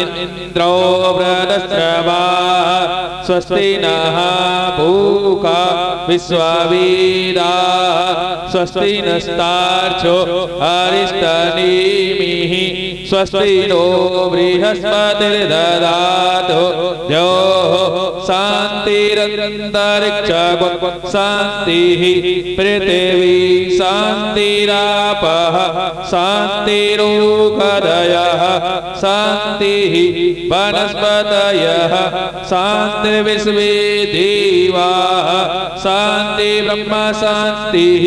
इंद्रो वृधश्रवा स्वस्ति नः पूषा विश्ववेदा स्वस्ति नस्तार्क्ष्यो अरिष्टनेमिः स्वस्ति नो बृहस्पतिर्दधातु यो शान्तिरन्तरिक्षं शान्तिः पृथिवी शान्तिरापः शान्तिरोषधयः शान्तिः वनस्पतयः शान्तिर्विश्वे देवाः शान्ति ब्रह्म शान्तिः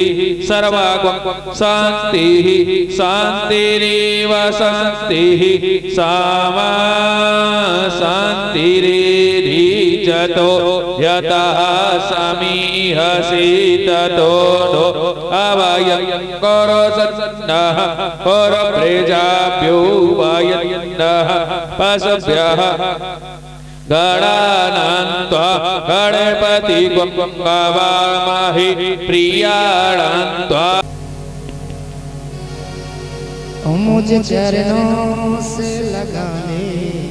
सर्वगं शान्तिः शान्तिरेव शान्तिः सामा शान्तिरेधिजतो यतः समीहसि ततो नो अवयं करसन्नः परप्रजाभ्यो वयन्नः पशुभ्यः गणानान्त्वा गणपतिं हवामहे प्रियाणान्त्वा। मुझे चरणों से लगाने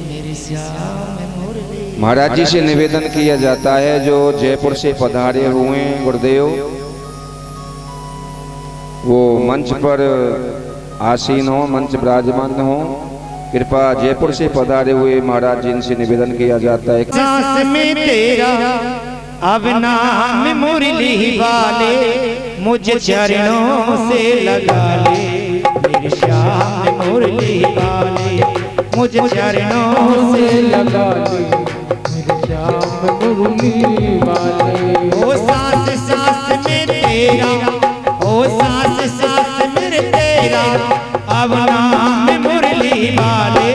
मेरी श्याम मुरली। महाराज जी से निवेदन किया जाता है जो जयपुर से पधारे हुए गुरुदेव वो मंच पर आसीन हो, मंच विराजमान हो। कृपा जयपुर से पधारे हुए महाराज जी से निवेदन किया जाता है। सांस में तेरा अब नाम मुरली वाले मुझे चरणों से लगा ले मेरी श्याम मुरली वाले मुझे चरणों से लगा ले मेरी श्याम मुरली वाले। ओ सांस सांस में तेरा ओ सांस सांस में तेरा अब नाम मुरली वाले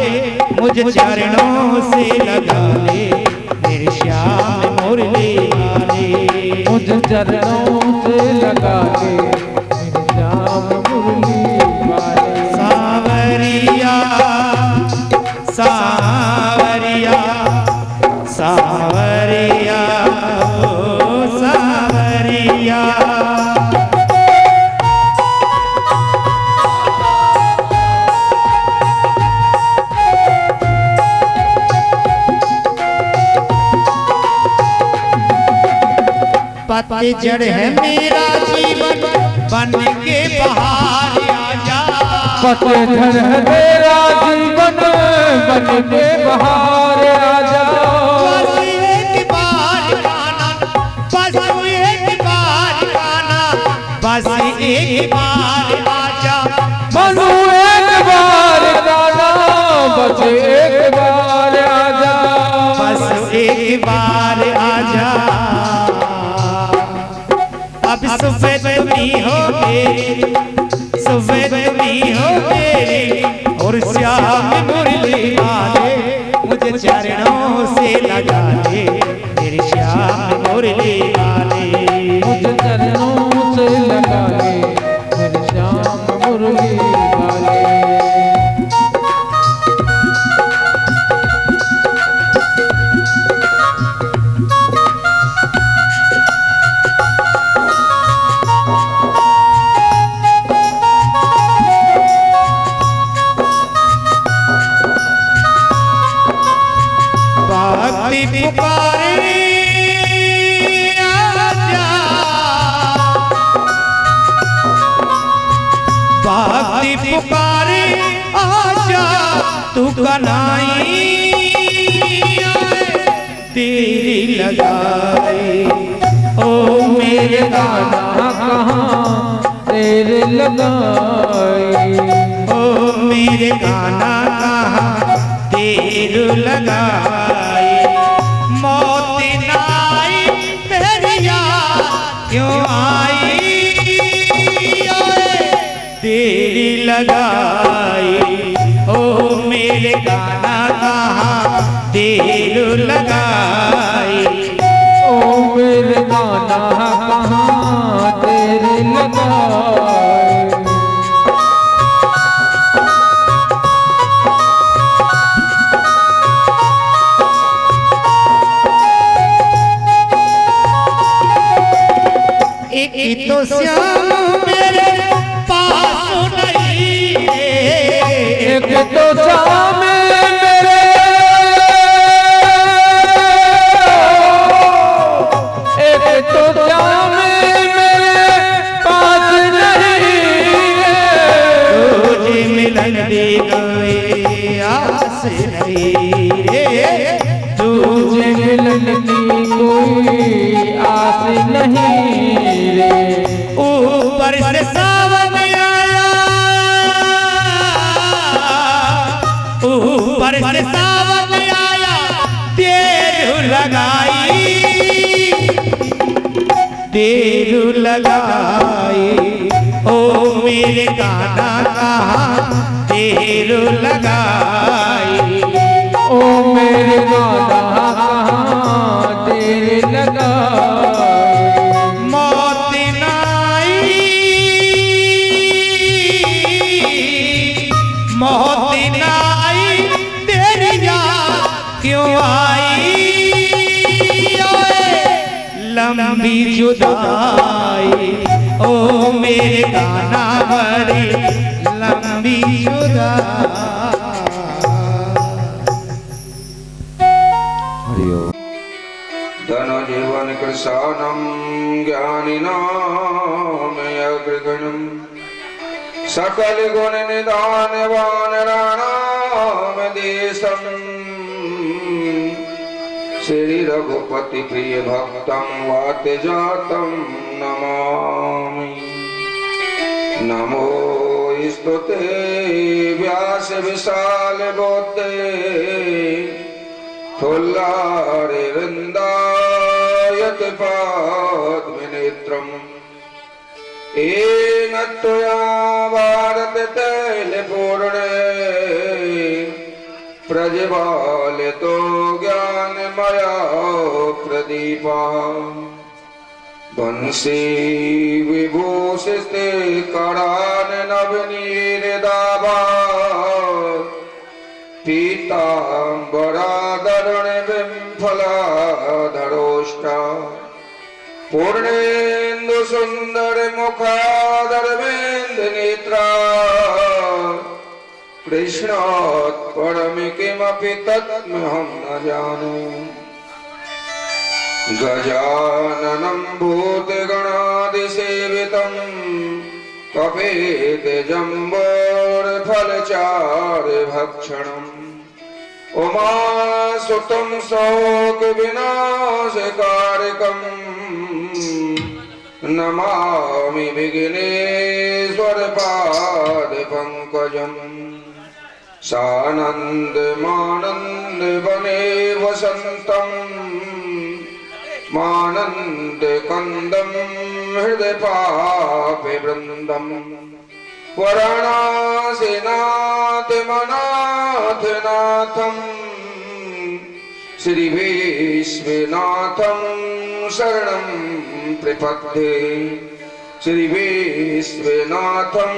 मुझे चरणों से लगा ले मेरे श्याम मुरली वाले मुझे चरणों से लगा ले मेरे श्याम मुरली वाले। सावरिया सावरिया सावरिया ओ सावरिया पतझड़ है मेरा जीवन बन के बहार आजा। पतझड़ है मेरा जीवन बन के बहार आजा। बस एक बार गाना बस एक बार गाना बस एक बार आजा। मनु एक बार गाना बस एक बार आजा। बस एक बार आजा। अब सुबह तुमी हो मेरी सुबह तुमी हो मेरी और श्याम मुरली वाले मुझे चरणों से लगा ले मेरी श्याम मुरली वाले मुझे चरणों से लगा ले मेरी श्याम मुरली वाले। पुकारे आजा भक्ति पुकारे आजा तू कनाई तेरी लगाए। ओ मेरे गाना कहाँ तेरे लगाए। ओ मेरे गाना कहाँ तेरे लगाए। मौत नाई मेरी याद क्यों आई तेरी लगाई। ओ मेरे गाना कहाँ तेरे लगाई। ओ मेरे गाना कहाँ तेरे लगाई। एक तो श्याम मेरे पास नहीं है। एक तो श्याम मेरे से नहीं रे, तुझे मिलन की कोई आस नहीं रे। ऊपर से सावन आया, ऊपर से सावन आया, देर लगाई, देर लगाई, ओ मेरे गाना कहाँ देर लगाई, ओ मेरे गाना कहाँ देर लगाई। मौत न आई, मौत न आई, तेरी याद क्यों आई, ओए लंबी जुदाई, ओ मेरे गाना बड़ी लंबी जुदाई। धन जीवन कृशानम ज्ञानिनाम अग्रगणम सकल गुण निधान वानराणाम देशम श्री रघुपति प्रिय भक्तम वात जातम नमामि। नमो स्तुते व्यास विशाल बोते फुल्लारे वृंदायत पाद्मनेत्रम येन त्वया भारत तैलपूर्णे प्रज्वालितो ज्ञानमया प्रदीपा बंसी विभूषिते करान नवनीरदाभा पीतांबराधरण बिंफलाधरोष्टा पूर्णेन्दु सुंदर मुखाधरवेन्द्र नेत्रा कृष्णात् परम किमपि तत्त्वहं न जाने। गजाननं भूतगणादिसेवितं कपेतजम्बोर्फलचारुभक्षणम् उमासुतं शोकविनाशकारकम् नमामि विघ्नेश्वरपादपङ्कजम्। सानन्दमानन्दवने वसन्तम् मानन्दकन्दं हृदयपापवृन्दम् वाराणसीनाथमनाथनाथं श्रीविश्वनाथं शरणं प्रपद्ये। श्रीविश्वनाथं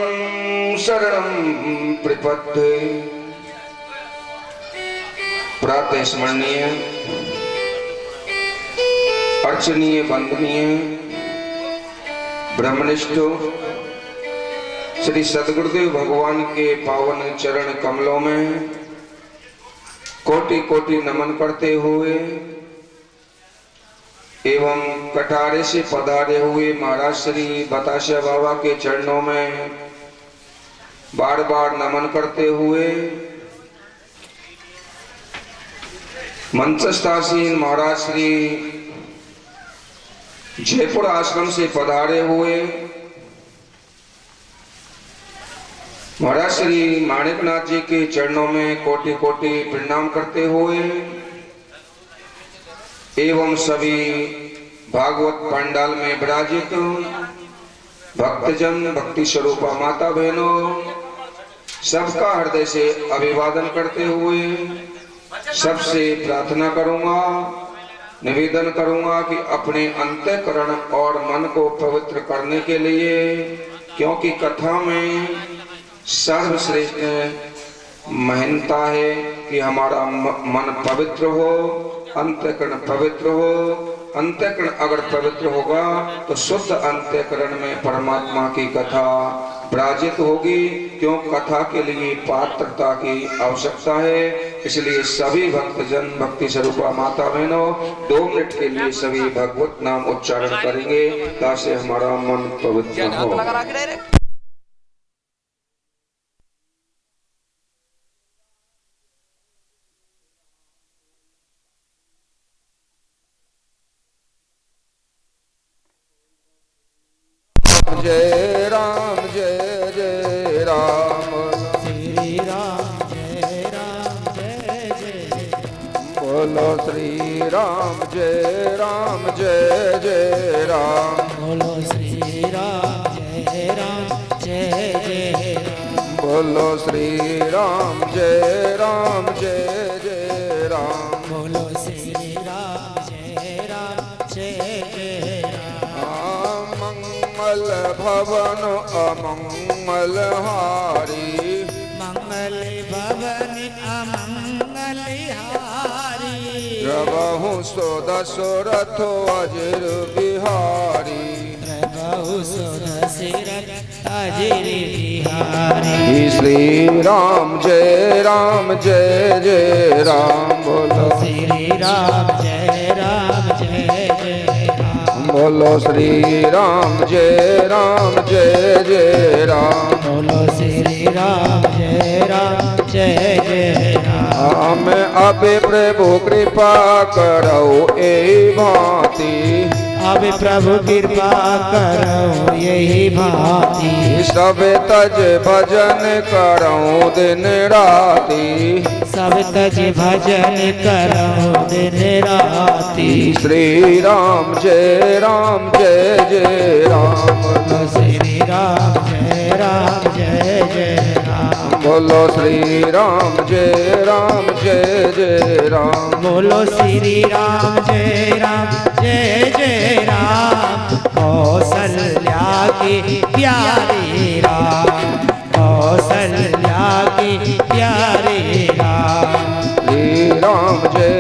शरणं प्रपद्ये। प्रातः स्मरणीय अर्चनीय वंदनीय ब्रह्मनिष्ठ श्री सद्गुरुदेव भगवान के पावन चरण कमलों में कोटि कोटि नमन करते हुए एवं कटारे से पधारे हुए महाराज श्री बताशा बाबा के चरणों में बार बार नमन करते हुए मंचस्थासीन महाराज श्री जयपुर आश्रम से पधारे हुए महाराज श्री माणिकनाथ जी के चरणों में कोटि कोटि प्रणाम करते हुए एवं सभी भागवत पंडाल में विराजित भक्तजन भक्ति स्वरूपा माता बहनों सबका हृदय से अभिवादन करते हुए सबसे प्रार्थना करूंगा, निवेदन करूंगा कि अपने अंतःकरण और मन को पवित्र करने के लिए, क्योंकि कथा में सर्वश्रेष्ठ महनता है कि हमारा मन पवित्र हो, अंतःकरण पवित्र हो। अंतःकरण अगर पवित्र होगा तो शुद्ध अंतःकरण में परमात्मा की कथा विराजित होगी, क्यों कथा के लिए पात्रता की आवश्यकता है। इसलिए सभी भक्तजन भक्ति स्वरूपा माता बहनों 2 मिनट के लिए सभी भगवत नाम उच्चारण करेंगे ताकि हमारा मन पवित्र हो। जय राम जय जय राम। श्री राम जय जय राम। बोलो श्री राम जय जय राम। बोलो श्री राम जय जय राम। बोलो श्री राम जय जय राम। बोलो श्री राम जय जय राम। मंगल भवन अमंगल हारी। मंगल भवन अमंगल हारी। प्रभु सो दशरथ अजर बिहारी। प्रभु सो दशरथ अजर बिहारी। श्री राम जय जय राम। बोलो श्री राम जय जय राम। बोलो श्री राम जय जय राम। बोलो श्री राम जय जय राम। अबे प्रभु कृपा करो ए भांति। अब प्रभु कृपा करो यही भांति। सब तज भजन करो दिन राति। सब तज भजन करो दिन राति। श्री राम जय जय राम। श्री राम जय जय राम। बोलो श्री राम जय जय राम। बोलो श्री राम जय जय राम। कौशल्या के प्यारे राम। कौशल्या के प्यारे राम। श्री राम जय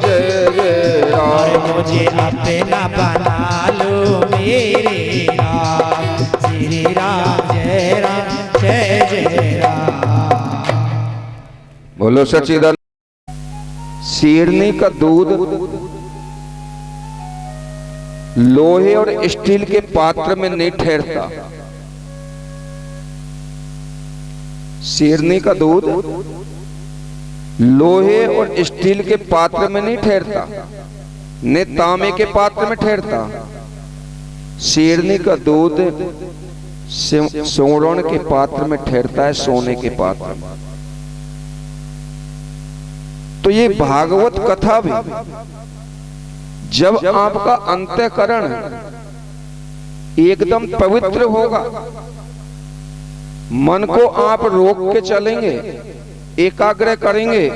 जय राम। और मुझे अपना बना लो मेरे राम। श्री राम जय जय राम। बोलो सच्चिदानंद। शेरनी का दूध लोहे और स्टील के पात्र में नहीं ठहरता। शेरनी का दूध लोहे और स्टील के पात्र में नहीं ठहरता, न तांबे के पात्र में ठहरता। शेरनी का दूध स्वर्ण के पात्र में ठहरता है, सोने के पात्र में। तो ये भागवत कथा भी जब आपका अंतःकरण एकदम पवित्र होगा, मन को आप रोक के चलेंगे, एकाग्र करेंगे,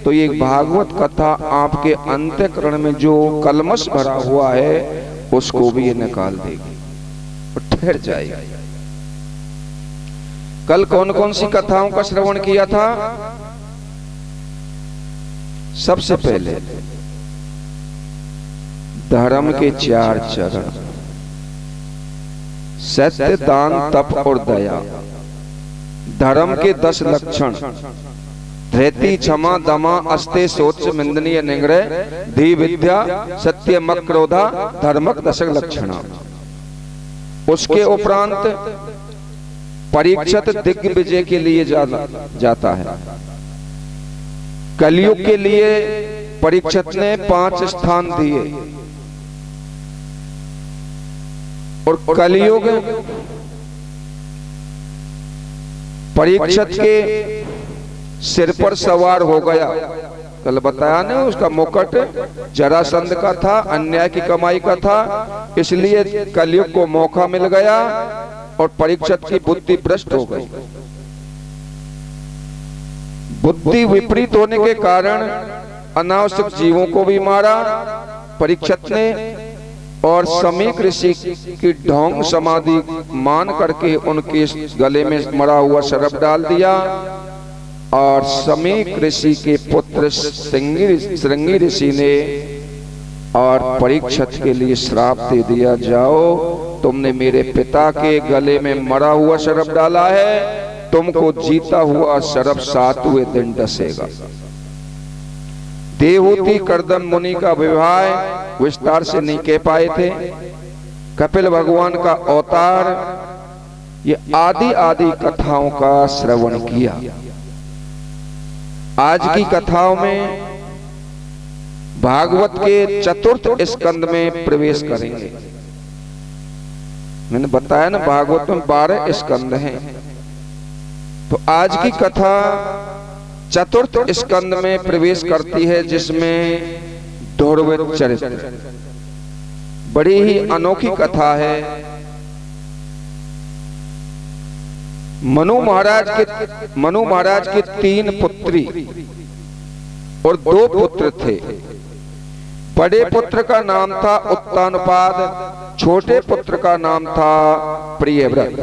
तो ये भागवत कथा आपके अंतःकरण में जो कलमश भरा हुआ है उसको भी ये निकाल देगी और ठहर जाएगी। कल कौन कौन सी कथाओं का श्रवण किया था? सबसे पहले धर्म के 4 चरण, सत्य, दान, तप और दया। धर्म के 10 लक्षण, धैर्य, क्षमा, दमा, अस्ते, शौच, निंदनीय, निग्रह, धी, विद्या, सत्य, मक, क्रोधा, धर्मक 10 लक्षणा। उसके उपरांत परीक्षित दिग्विजय के लिए जाता है। कलयुग के लिए परीक्षित ने 5 स्थान दिए और कलयुग परीक्षित के सिर पर सवार हो गया। कल बताया ना, उसका मुकुट जरासंध का था, अन्याय की कमाई का था, इसलिए कलयुग को मौका मिल गया और परीक्षित की बुद्धि भ्रष्ट हो गई। बुद्धि विपरीत होने के कारण अनावश्यक जीवों को भी मारा परीक्षित ने, और समीक ऋषि की ढोंग समाधि मान करके उनके गले में मरा हुआ सर्प डाल दिया, और समीक ऋषि के पुत्र श्रृंगी ऋषि ने और परीक्षित के लिए श्राप दे दिया, जाओ तुमने मेरे पिता के गले में मरा हुआ सर्प डाला है, तुमको जीता हुआ सर्प 7वें दिन डसेगा। देवहूति कर्दम मुनि का विवाह विस्तार से नहीं कह पाए थे। कपिल भगवान का अवतार, ये आदि कथाओं का श्रवण किया। आज की कथाओं में भागवत के 4th स्कंद में प्रवेश करेंगे। मैंने बताया ना भागवत में 12 स्कंद हैं। तो आज की कथा चतुर्थ स्कंद में प्रवेश करती है, जिसमें ध्रुव चरित्र। बड़ी ही अनोखी कथा है। मनु महाराज के 3 पुत्री और 2 पुत्र थे। बड़े पुत्र का नाम था उत्तानपाद, छोटे पुत्र का नाम था प्रियव्रत।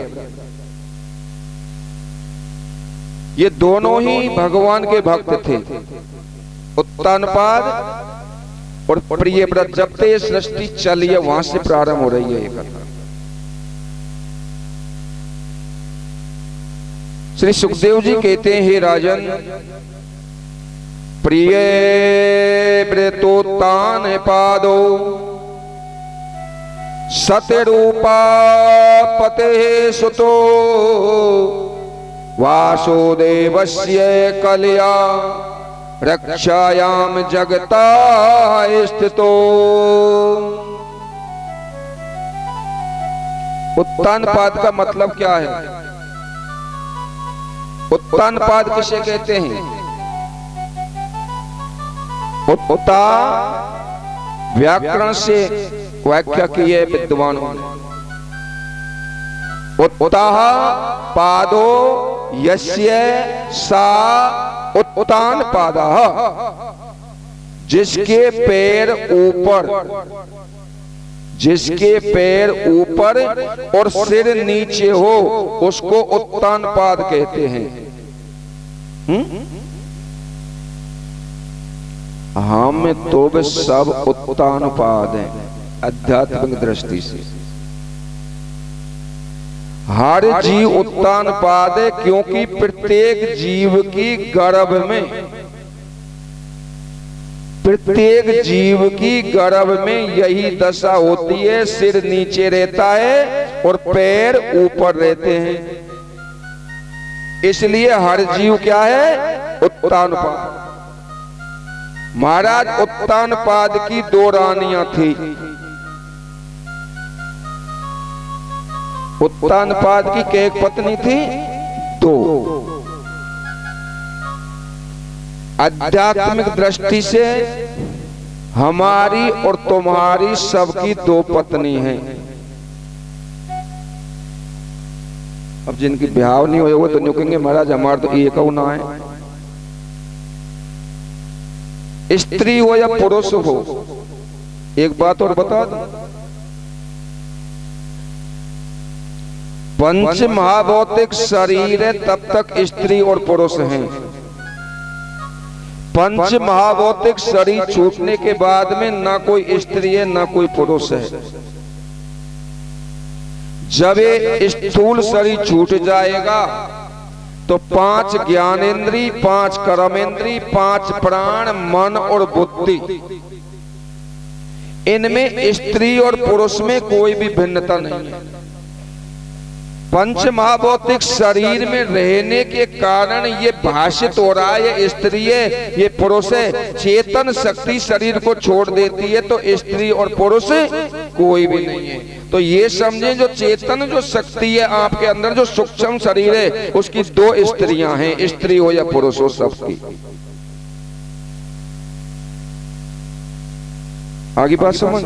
ये दोनों ही भगवान के भक्त थे, उत्तानपाद और प्रियव्रत। जब से सृष्टि चली है वहां से प्रारंभ हो रही है ये कथा। श्री सुखदेव जी कहते हैं, हे राजन, प्रिय व्रतोत्तान पादो सतरूपा पते सुतो वासुदेवस्य कलया रक्षायाम जगता स्थितो। उत्तानपाद का मतलब क्या है? उत्तानपाद किसे कहते हैं? उत्ता व्याकरण से व्याख्या की है विद्वानों ने। उत्ताह पादो यस्य सा उत्तानपादः, जिसके पैर ऊपर और सिर नीचे हो उसको उत्तानपाद कहते हैं। हम तो वे सब उत्तानपाद हैं आध्यात्मिक दृष्टि से। हर जीव उत्तानपाद है, क्योंकि प्रत्येक जीव की गर्भ में यही दशा होती है। सिर नीचे रहता है और पैर ऊपर रहते हैं, इसलिए हर जीव क्या है? उत्तानपाद। महाराज उत्तानपाद की 2 रानियां थी। उत्तानपाद की एक पत्नी थी? 2। आध्यात्मिक दृष्टि से हमारी और तुम्हारी सबकी 2 पत्नी हैं। अब जिनकी ब्याह नहीं हुए वो तो न्यू कहेंगे महाराज हमारा तो एक ना है। स्त्री हो या पुरुष हो, एक बात और बता दो, पंच महाभौतिक शरीर है तब तक स्त्री और पुरुष हैं। पंच महाभौतिक शरीर छूटने के बाद में ना कोई स्त्री है ना कोई पुरुष है। जब ये स्थूल शरीर छूट जाएगा तो 5 ज्ञानेंद्री, 5 कर्मेंद्री, 5 प्राण, मन और बुद्धि, इनमें स्त्री और पुरुष में कोई भी भिन्नता नहीं है। पंच महाभौतिक शरीर में रहने के कारण ये भाषित हो रहा है ये स्त्री है ये पुरुष है। चेतन शक्ति शरीर को छोड़ देती है तो स्त्री और पुरुष कोई भी नहीं है। तो ये समझे जो चेतन जो शक्ति है आपके अंदर जो सूक्ष्म शरीर है उसकी 2 स्त्रियां हैं, स्त्री हो या पुरुष हो सबकी। आगे बात समझ।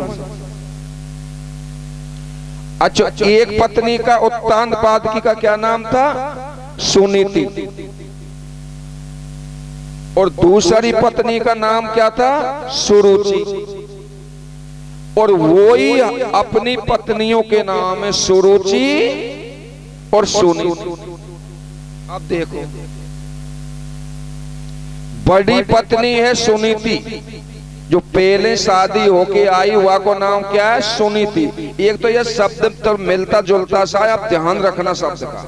अच्छा, एक पत्नी का उत्तानपाद की का क्या नाम था? सुनीति। और दूसरी पत्नी का नाम क्या था? सुरुचि। और वो ही अपनी पत्नियों के नाम है सुरुचि और सुनीति। अब देखो, बड़ी पत्नी है सुनीति, जो पहले शादी होके आई हुआ को नाम क्या है? सुनीति। एक तो यह शब्द तो मिलता जुलता सा है, आप ध्यान रखना शब्द का,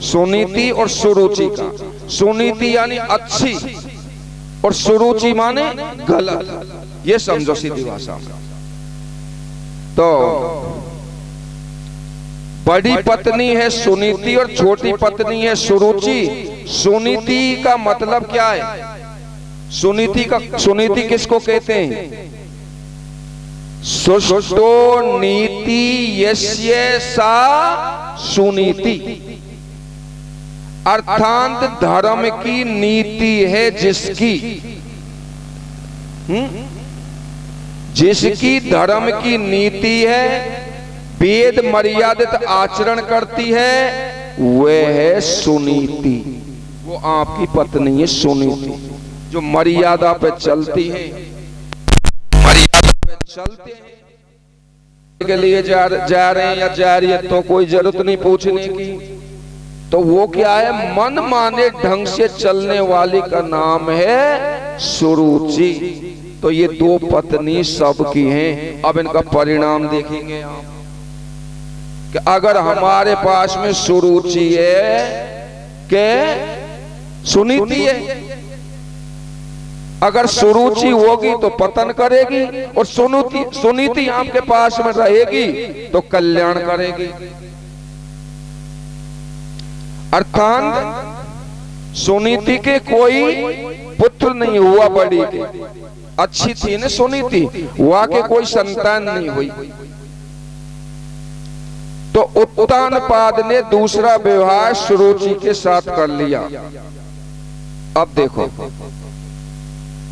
सुनीति और सुरुचि का। सुनीति यानी अच्छी और सुरुचि माने गलत, ये समझो सीधी भाषा में। तो बड़ी पत्नी है सुनीति और छोटी पत्नी है सुरुचि। सुनीति का मतलब क्या है? सुनीति किसको कहते हैं? सुष्टो नीति यस्य सा सुनीति, अर्थात धर्म की नीति है जिसकी, जिसकी धर्म की नीति है, वेद मर्यादित आचरण करती है, वह है सुनीति। वो आपकी पत्नी है सुनीति, जो मर्यादा पे चलती है, मर्यादा पे चलते हैं के लिए जा रहे हैं या जा रही है तो कोई जरूरत नहीं पूछने की। तो वो क्या है, मन माने ढंग से चलने वाली का नाम है सुरुचि। तो ये दो पत्नी सबकी हैं। अब इनका परिणाम देखेंगे आप कि अगर हमारे पास में सुरुचि है के सुनीति है, अगर सुरुचि होगी तो पतन करेगी, और सुनीति आपके पास में रहेगी तो कल्याण करेगी। अर्थात सुनीति के कोई पुत्र नहीं हुआ, बड़ी के अच्छी थी ना सुनीति, वहां के कोई संतान नहीं हुई। तो उत्तानपाद ने दूसरा विवाह सुरुचि के साथ कर लिया। अब देखो,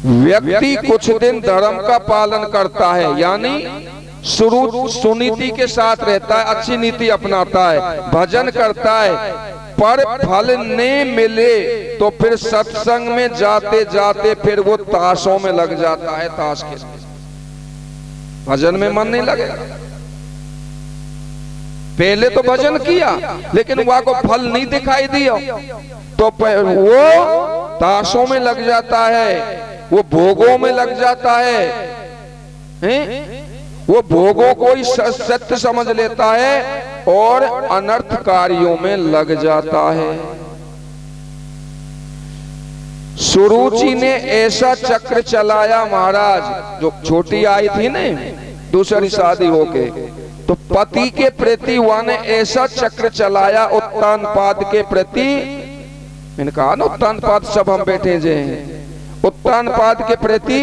व्यक्ति कुछ दिन धर्म का पालन करता है, यानी सुनीति के साथ रहता है, अच्छी नीति अपनाता है, भजन करता है, पर फल नहीं मिले तो फिर सत्संग में जाते जाते फिर वो ताशों में लग जाता है, ताश के भजन में मन नहीं लगेगा। पहले तो भजन किया लेकिन वहां को फल नहीं दिखाई दिया तो वो ताशों में लग जाता है, वो भोगों में लग जाता है, वो भोगों को ही सत्य समझ लेता है और अनर्थ कार्यों में लग जाता है। सुरुचि ने ऐसा चक्र चलाया महाराज, जो छोटी आई थी ने दूसरी शादी होके, तो पति के प्रति वह ने ऐसा चक्र चलाया उत्तानपाद के प्रति। मैंने कहा ना उत्तानपाद सब हम बैठे जे हैं, उत्तानपाद के प्रति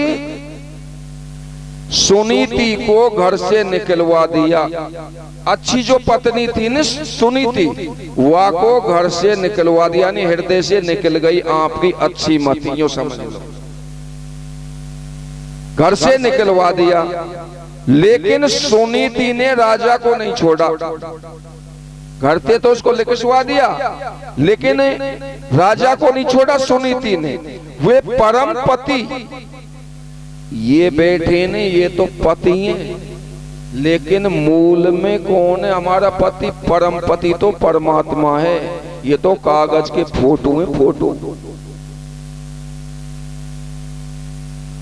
सुनीति को घर से निकलवा दिया। अच्छी जो पत्नी थी न सुनीति, वह को घर से निकलवा दिया, यानी हृदय से निकल गई आपकी अच्छी मति, यो समझ लो, घर से निकलवा दिया। लेकिन सुनीति ने राजा को नहीं छोड़ा, घर से तो उसको लिखवा दिया, लेकिन राजा को नहीं छोड़ा सुनीति ने। वे परम पति, ये बैठे ने ये तो पति हैं, लेकिन मूल में कौन है हमारा पति? परम पति तो परमात्मा है, ये तो कागज के फोटो हैं, फोटो।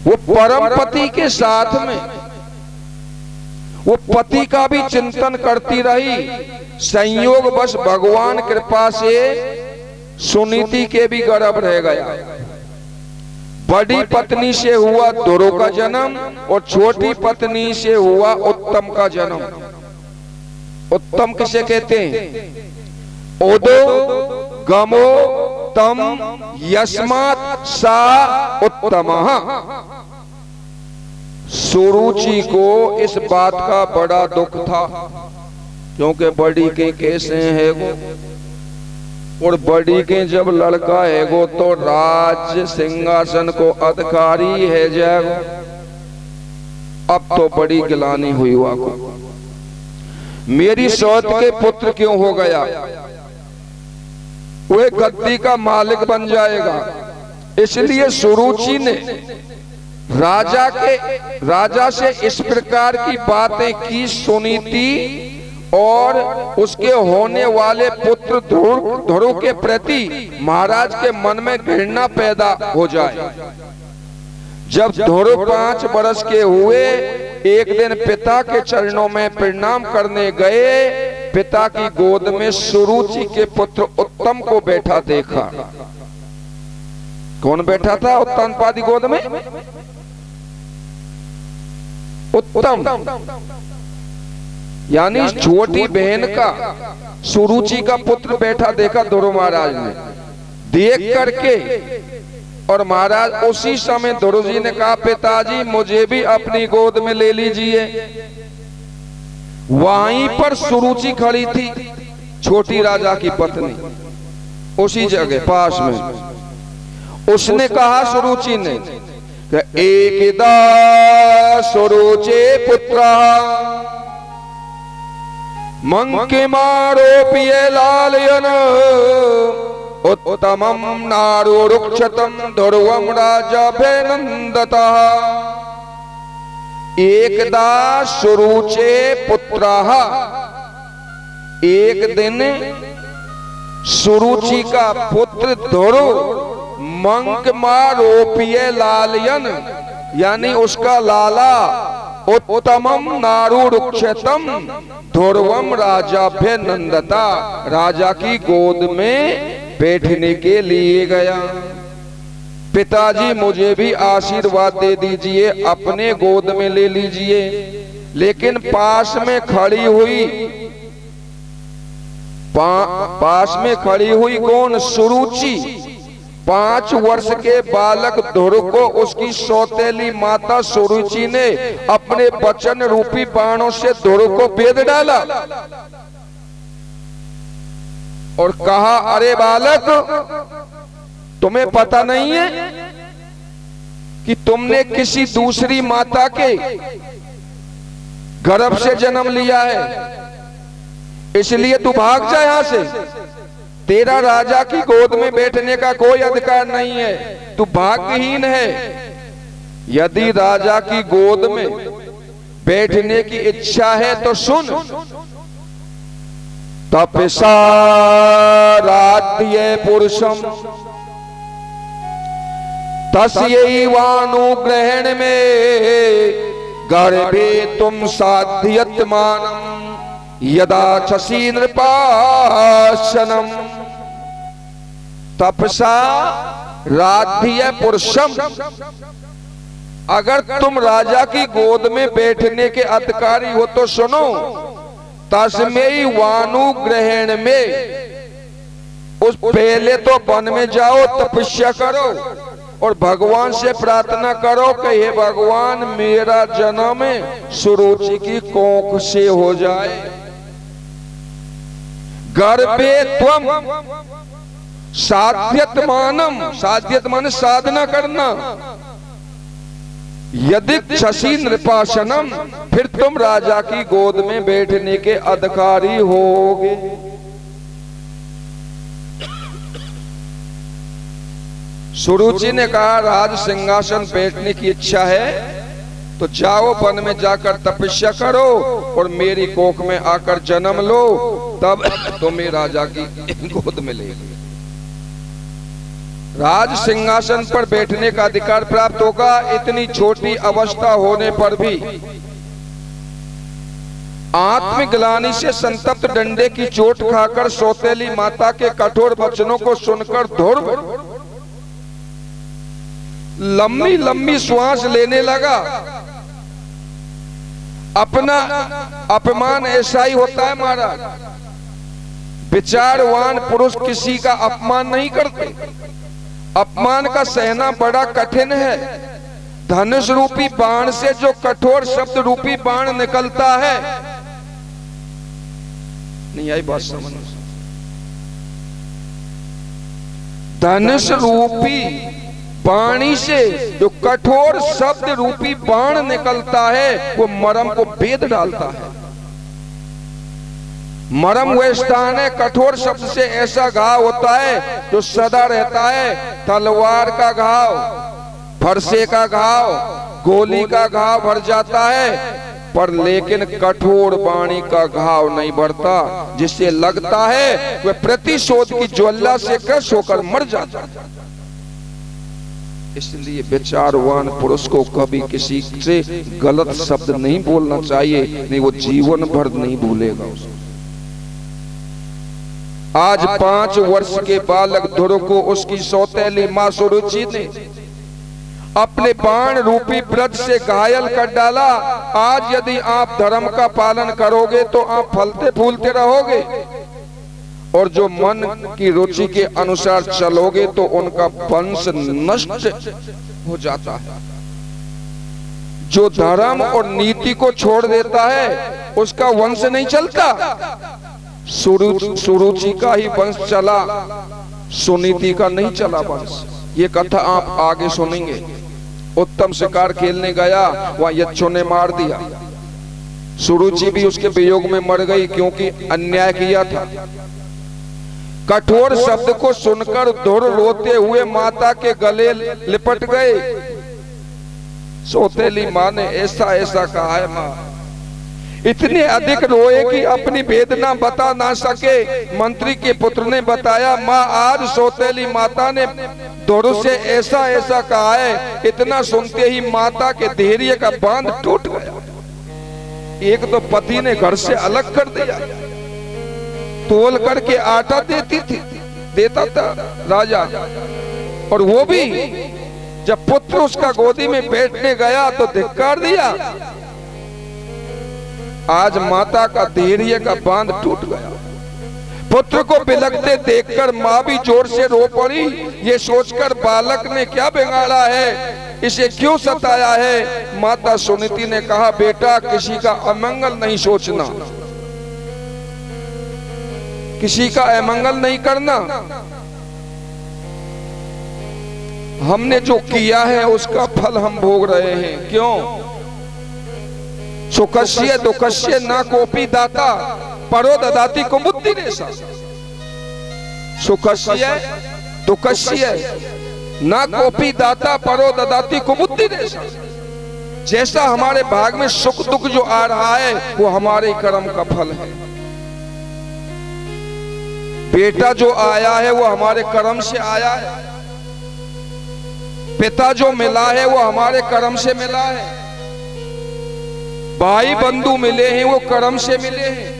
वो परम पति के साथ में वो पति का भी चिंतन करती रही। संयोग बस भगवान कृपा से सुनीति के भी गर्भ रह गया। बड़ी पत्नी से हुआ ध्रुव का जन्म और छोटी पत्नी से हुआ उत्तम का जन्म। उत्तम किसे कहते हैं? ओदो गमो तम यस्मात् सा उत्तमः। सुरुचि को इस बात का बड़ा दुख था, क्योंकि बड़ी के कैसे है वो, और बड़ी के जब लड़का है वो तो राज सिंहासन को अधिकारी है जाएगो। अब तो बड़ी गिलानी हुई हुआ को, मेरी सौत के पुत्र क्यों हो गया, वह गद्दी का मालिक बन जाएगा। इसलिए सुरुचि ने राजा से इस प्रकार की बातें की सुनीति और उसके होने वाले पुत्र ध्रुव के प्रति महाराज के मन में घृणा पैदा हो जाए। जब ध्रुव 5 वर्ष के हुए, एक दिन पिता के चरणों में प्रणाम करने गए, पिता की गोद में सुरुचि के पुत्र उत्तम को बैठा देखा। कौन बैठा था उत्तानपाद की गोद में? उत्तम, यानी छोटी बहन का सुरुचि का पुत्र बैठा देखा ध्रुव महाराज ने। देख करके और महाराज उसी समय ध्रुव जी ने कहा पिताजी मुझे भी अपनी गोद में ले लीजिए। वहीं पर सुरुचि खड़ी थी, छोटी राजा की पत्नी, उसी जगह पास में। उसने कहा सुरुचि ने कि एकदा सुरुचे पुत्र मंकिमारोप्य लालयन उत्तमं नारुरुक्षतं ध्रुवं राजाभिनन्दतः। एकदा सुरुचे पुत्रः, एक दिन सुरुचि का पुत्र ध्रुव मंकमारोप्य लालयन यानी उसका लाला उत्तमम नारुरुक्षतम ध्रुवम राजाभिनन्दता राजा की गोद में बैठने के लिए गया। पिताजी मुझे भी आशीर्वाद दे दीजिए, अपने गोद में ले लीजिए। लेकिन पास में खड़ी हुई कौन? सुरुचि। 5 वर्ष के बालक ध्रुव को उसकी सौतेली माता सुरुचि ने अपने वचन रूपी बाणों से ध्रुव को भेद डाला और कहा अरे बालक, तुम्हें पता नहीं है कि तुमने किसी दूसरी माता के गर्भ से जन्म लिया है, इसलिए तू भाग जा यहां से। तेरा राजा की गोद में बैठने का कोई अधिकार नहीं है, तू भाग्यहीन है। यदि राजा की गोद में बैठने की इच्छा है तो सुन। तपसा राध्य पुरुषम तस्यैवानुग्रहण में गर्भे तुम साध्यत्मानम् यदा चसी नृपाशनम। तपसा राध्य पुरुषम, अगर तुम राजा की गोद में बैठने के अधिकारी हो तो सुनो। तस्मै वानुग्रहण में, उस पहले तो वन में जाओ, तपस्या करो और भगवान से प्रार्थना करो कि हे भगवान मेरा जन्म सुरुचि की कोख से हो जाए। गर्भे त्वम साध्यत्मानम, साध्यत्मान साधना करना। यदि शशि नृपाशनम, फिर तुम राजा की गोद में बैठने के अधिकारी होगे। सुरुचि ने कहा राज सिंहासन बैठने की इच्छा है तो जाओ वन में जाकर तपस्या करो और मेरी कोख में आकर जन्म लो, तब तुम्हें राजा की गोद में लेगी। राज सिंहासन पर बैठने का अधिकार प्राप्त होगा। इतनी छोटी अवस्था होने पर भी आत्मग्लानि से संतप्त डंडे की चोट खाकर सौतेली माता के कठोर वचनों को सुनकर ध्रुव लंबी लंबी श्वास लेने लगा। अपना अपमान ऐसा ही होता है महाराज, विचारवान पुरुष किसी का अपमान नहीं करते। अपमान का सहना बड़ा कठिन है। धनुष रूपी बाण से जो कठोर शब्द रूपी बाण निकलता है, नहीं आई बात समझ? धनुष रूपी वाणी से जो कठोर शब्द रूपी बाण निकलता है वो मरम को भेद डालता है। मरम वह स्थान है, कठोर शब्द से ऐसा घाव होता है जो सदा रहता है। तलवार का घाव, फरसे का घाव, गोली का घाव भर जाता है, पर लेकिन कठोर वाणी का घाव नहीं भरता, जिससे लगता है वह प्रतिशोध की ज्वाला से क्रश होकर मर जाता है। इसलिए विचारवान पुरुष को कभी किसी से गलत शब्द नहीं बोलना चाहिए, नहीं वो जीवन भर नहीं भूलेगा उसको। आज 5 वर्ष के बालक ध्रुव को उसकी सौतेली मां सुरुचि ने अपने बाण रूपी व्रत से घायल कर डाला। आज यदि आप धर्म का पालन करोगे तो आप फलते फूलते रहोगे, और जो मन की रुचि के अनुसार चलोगे तो उनका वंश नष्ट हो जाता है। जो धर्म और नीति को छोड़ देता है उसका वंश नहीं चलता। सुरुचि का ही वंश चला, सुनीति का नहीं चला वंश। ये कथा आप आगे सुनेंगे। उत्तम शिकार खेलने गया, वहां यक्षों ने मार दिया। सुरुचि भी उसके वियोग में मर गई क्योंकि अन्याय किया था। कठोर शब्द को सुनकर धुर रोते हुए माता के गले लिपट गए। सौतेली माँ ने ऐसा ऐसा कहा है। माँ इतने अधिक रोए कि अपनी वेदना बता ना सके। मंत्री के पुत्र ने बताया, माँ आज सौतेली माता ने धुर से ऐसा ऐसा कहा है। इतना सुनते ही माता के धैर्य का बांध टूट गया। एक तो पति ने घर से अलग कर दिया, तोल करके आटा देता था राजा, और वो भी जब पुत्र उसका गोदी में बैठने गया तो धिक्कार दिया। आज माता का धैर्य का बांध टूट गया। पुत्र को बिलखते देखकर माँ भी जोर से रो पड़ी। ये सोचकर बालक ने क्या बिगाड़ा है, इसे क्यों सताया है। माता सुनीति ने कहा, बेटा किसी का अमंगल नहीं सोचना, किसी का अमंगल नहीं करना। हमने जो किया है उसका फल हम भोग रहे हैं। क्यों? सुखस्य दुखस्य न कोपी दाता परो ददाति कुमुद्दि रेशा। सुखस्य दुखस्य न कोपी दाता परो ददाति कुमुद्दि रेशा। जैसा हमारे भाग में सुख दुख जो आ रहा है वो हमारे कर्म का फल है। बेटा जो आया है वो हमारे कर्म से आया है। पिता जो मिला है वो हमारे कर्म से मिला है। भाई बंधु मिले हैं वो कर्म से मिले हैं।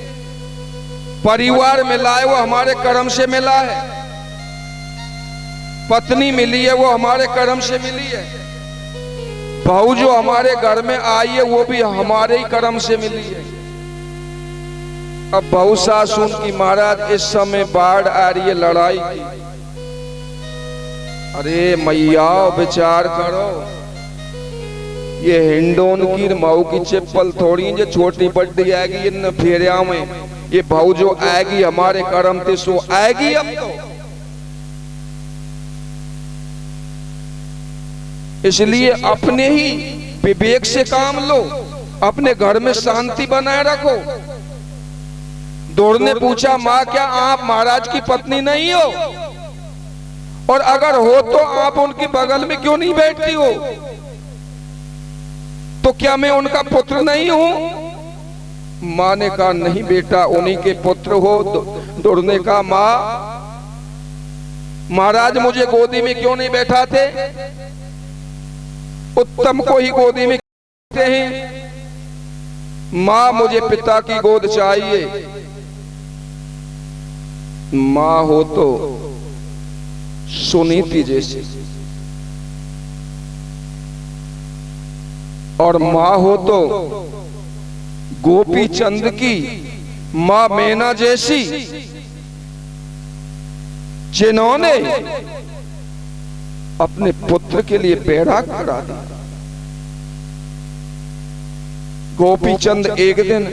परिवार मिला है वो हमारे कर्म से मिला है। पत्नी मिली है वो हमारे कर्म से मिली है। बहू जो हमारे घर में आई है वो भी हमारे ही कर्म से मिली है। अब बहू सासुन की महाराज इस समय बाढ़ आ रही है, लड़ाई की। अरे मैया विचार करो, ये हिंडोन की मऊ की चप्पल थोड़ी जो छोटी बड्डी आएगी इन फेरिया में। ये भाव जो आएगी हमारे कर्म ते सो आएगी। अब तो इसलिए अपने ही विवेक से काम लो, अपने घर में शांति बनाए रखो। दौड़ ने पूछा, माँ क्या आप महाराज की पत्नी नहीं हो? और अगर हो तो आप उनके बगल में क्यों नहीं बैठती हो? तो क्या मैं उनका पुत्र नहीं हूं? माँ ने कहा, नहीं बेटा उन्हीं के पुत्र हो। दौड़ ने कहा, माँ महाराज मुझे गोदी में क्यों नहीं बैठाते? उत्तम को ही गोदी में बैठाते हैं। माँ मुझे पिता की गोद चाहिए। माँ हो तो सुनीति जैसी, और माँ हो तो गोपी चंद की माँ मैना जैसी, जिन्होंने अपने पुत्र के लिए पैड़ा करा दिया। गोपी चंद एक दिन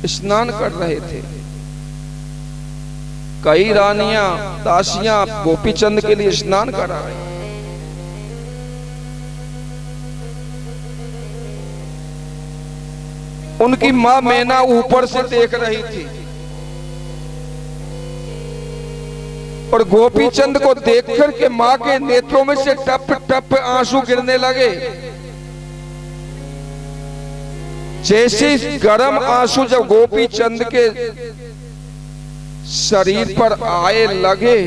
स्नान कर रहे थे। कई रानियां दासियां गोपी चंद के लिए स्नान करा रही। उनकी मां मैना ऊपर से देख रही थी और गोपी चंद को देखकर के मां के नेत्रों में से टप टप आंसू गिरने लगे। जैसे गर्म आंसू जब गोपी चंद के शरीर पर आए लगे,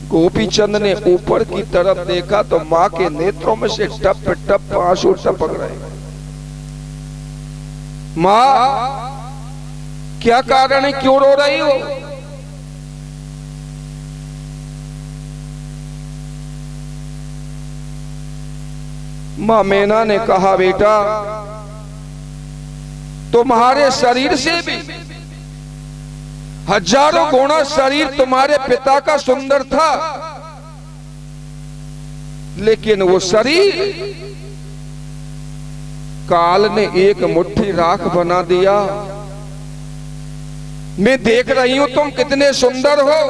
गोपी चंद ने ऊपर की तरफ देखा तो मां के नेत्रों में से टप टप आंसू टपक रहे। मां क्या कारण है, क्यों रो रही हो? मां मैना ने कहा, बेटा तुम्हारे शरीर से भी हजारों गुना शरीर तुम्हारे पिता का सुंदर था, लेकिन वो शरीर काल ने एक मुट्ठी राख बना दिया। मैं देख रही हूं तुम कितने सुंदर हो,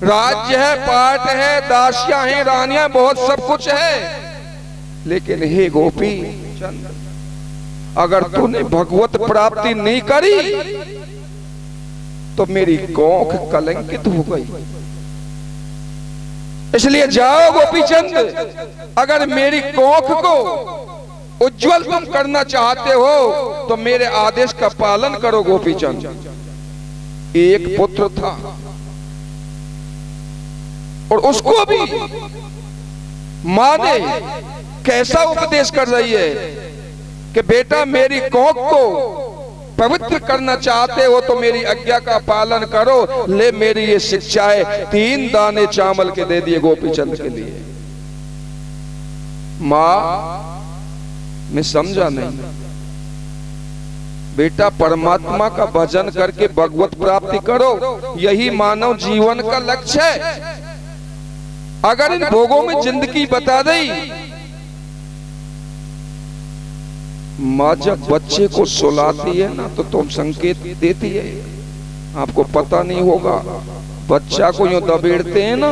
राज्य है, पाट है, दासियां हैं, रानियां, बहुत सब कुछ है, लेकिन हे गोपी चंद, अगर तूने भगवत प्राप्ति नहीं करी तो मेरी कोख कलंकित हो गई। इसलिए जाओ गोपीचंद, अगर मेरी कोख को उज्जवल तुम करना चाहते हो तो मेरे आदेश का पालन करो। गोपीचंद, एक पुत्र था और उसको भी मां ने कैसा उपदेश कर रही है कि बेटा मेरी कोख को पवित्र करना चाहते हो तो मेरी आज्ञा का पालन करो। ले मेरी ये शिक्षाएं 3 दाने चावल के दे दिए गोपीचंद के लिए। मां, मैं समझा नहीं, बेटा परमात्मा का भजन करके भगवत प्राप्ति करो, यही मानव जीवन का लक्ष्य है। अगर इन भोगों में जिंदगी बता दी, माँ जब बच्चे को सुलाती है ना तो तुम संकेत देती है, आपको पता नहीं होगा, बच्चा को यूं दबेड़ते हैं ना,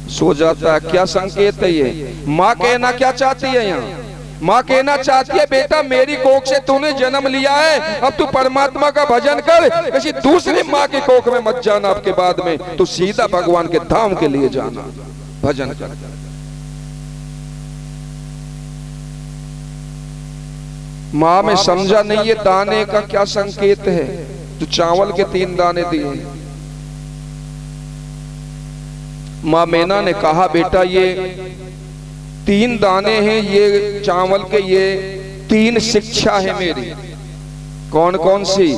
सो जाता है, क्या संकेत है ये? माँ कहना क्या चाहती है यहाँ? माँ कहना चाहती है बेटा मेरी कोख से तूने जन्म लिया है, अब तू परमात्मा का भजन कर, किसी दूसरी माँ की कोख में मत जाना, आपके बाद में तू सीधा भगवान के धाम के लिए जाना, भजन कर। माँ में समझा नहीं ये दाने का क्या संकेत है, जो चावल के 3 दाने दिए। माँ मैना ने कहा बेटा ये 3 दाने हैं, ये चावल के, ये 3 शिक्षा है मेरी। कौन कौन सी?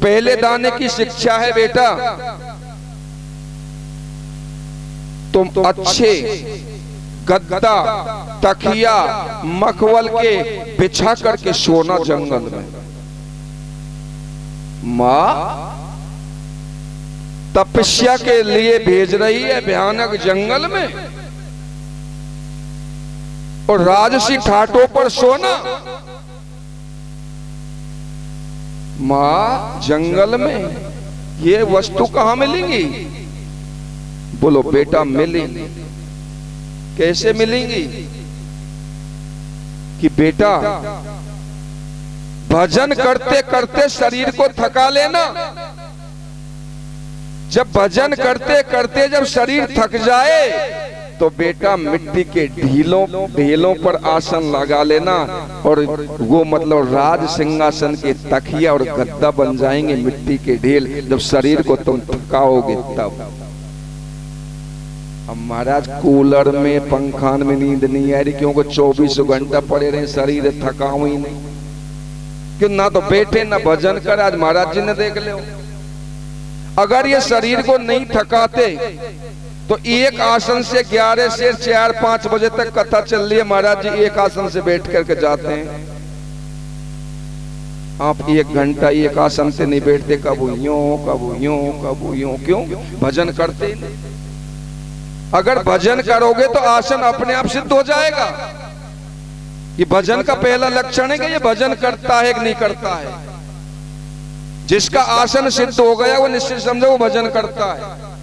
पहले दाने की शिक्षा है बेटा तुम अच्छे गद्दा तकिया मखमल के बिछा करके सोना जंगल में। माँ तपस्या के लिए भेज रही है भयानक जंगल में, और राजसी ठाटों पर सोना। माँ जंगल में ये वस्तु कहां मिलेंगी? बोलो बेटा मिलेंगी। कैसे मिलेंगी? कि बेटा भजन करते करते शरीर को थका लेना। जब भजन करते करते जब शरीर थक जाए तो बेटा मिट्टी के ढीलों पर आसन लगा लेना, और वो मतलब राज सिंहासन के तकिया और गद्दा बन जाएंगे मिट्टी के ढील, जब शरीर को तुम थकाओगे तब। अब महाराज कूलर में पंखान में नींद नहीं आ रही, क्योंकि 24 घंटा पड़े रहे, शरीर थकाओ ही नहीं, क्यों ना तो बैठे ना भजन कर। आज महाराज जी ने देख लो, अगर ये शरीर को नहीं थकाते तो एक आसन से 11 से 4-5 बजे तक कथा चल रही है, महाराज जी एक आसन से बैठ करके जाते हैं। आप 1 घंटा एक आसन से नहीं बैठते, कब यूं कब यूं कब यूं, क्यों? भजन करते नहीं। अगर भजन करोगे तो आसन अपने आप सिद्ध हो जाएगा। ये भजन का पहला लक्षण है कि ये भजन करता है कि नहीं करता है। जिसका आसन सिद्ध हो गया वो निश्चित समझो वो भजन करता है।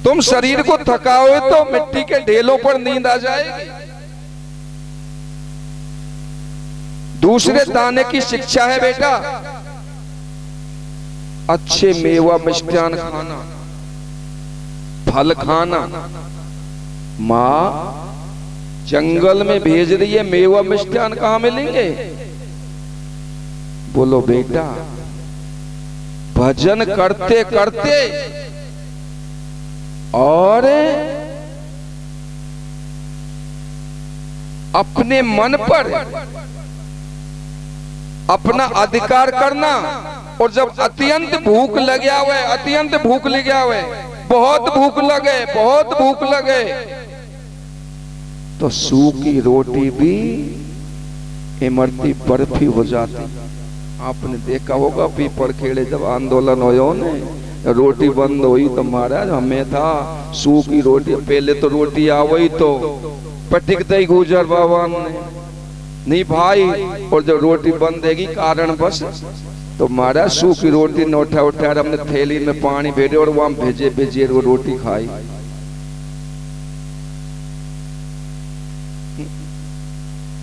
तुम शरीर को थकाओगे तो मिट्टी के ढेलों पर नींद आ जाएगी। दूसरे दाने की शिक्षा है बेटा अच्छे मेवा मिष्टान खाना, फल खाना। माँ जंगल में भेज रही है, मेवा मिष्टान कहां मिलेंगे? बोलो बेटा भजन करते करते और अपने मन पर अपना अधिकार करना, और जब अत्यंत भूख लगे हुए, अत्यंत भूख लगे हुए, बहुत भूख लगे, बहुत भूख लगे, तो सूखी रोटी भी इमरती बर्फी हो जाती। आपने देखा होगा पीपड़ खेड़े जब आंदोलन होयो ने, रोटी बंद हुई तो महाराज हमें था सूखी रोटी, पहले तो रोटी आवई तो पटिकते ही गुजर बाबा ने नहीं भाई, और जब रोटी बंद देगी कारण बस तो महाराज सूखी रोटी न उठा हमने थैली में पानी भेजे और वहां भेजे वो रोटी खाई।